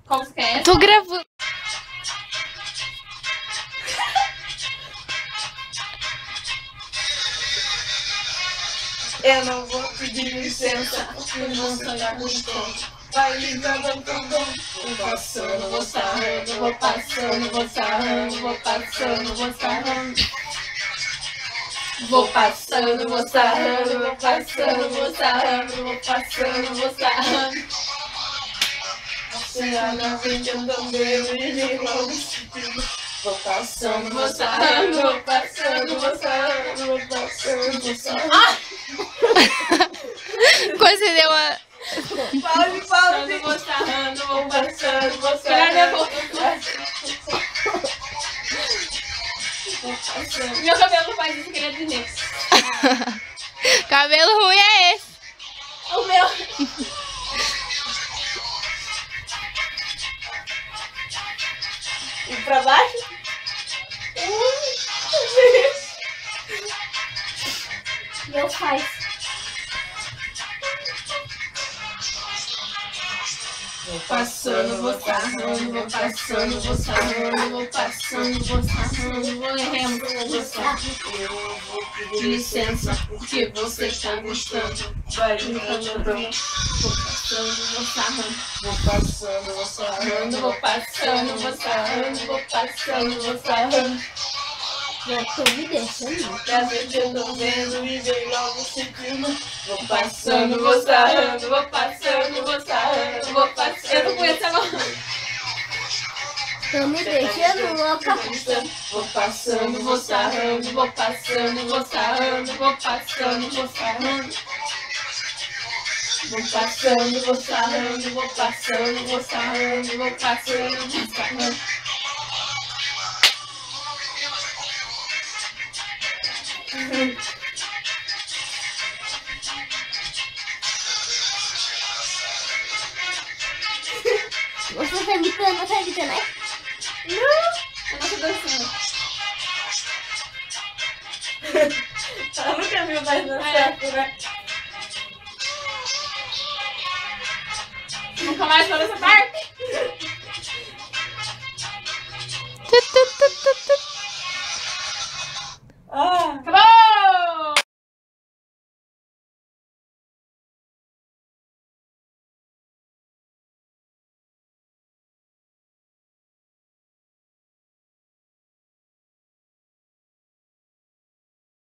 Qual você quer? Tô gravando. Eu não vou pedir licença, porque não sonhar com tom. Vai ligando com tom. Vou passando, vou sarrando, vou passando, vou sarrando, vou passando, vou sarrando. Vou passando, vou sarrando, vou passando, vou sarrando, vou passando, vou sarrando. Senhora vem cantando eu e vem logo seguindo. Vou passando, vou sarrando, vou passando, vou sarrando, vou passando, vou sarrando. Quando você deu a... Pode. Vou sarrando, vou passando, vou sarrando. Meu cabelo não faz isso, queria dizer. Cabelo ruim é esse. O meu. E pra baixo? Meu faz. Vou passando, vou sarrando, vou passando, vou sarrando, vou passando, vou sarrando, vou errando, vou sarrando. Eu vou pedir licença, porque você tá gostando. Vai brincando, vou passando, vou sarrando, vou passando, vou sarrando, vou passando, vou sarrando, vou passando, vou sarrando. Já tô me deixando. Prazer que eu tô vendo e vem logo sentindo. Vou passando, vou sarrando, vou passando, vou sarrando, vou passando. Eu não conheço agora. Tô me deixando louca. Vou passando, vou sarrando, vou passando, vou sarrando, vou passando, vou sarrando. Vou passando, vou sarrando, vou passando, vou sarrando, vou passando, vou sarrando. Você tá imitando, né? Eu não tô dançando. Ela nunca viu mais dançar, né? Nunca mais vou nessa parte. Tu, tu, tu, tu, tu. Ah! Acabou?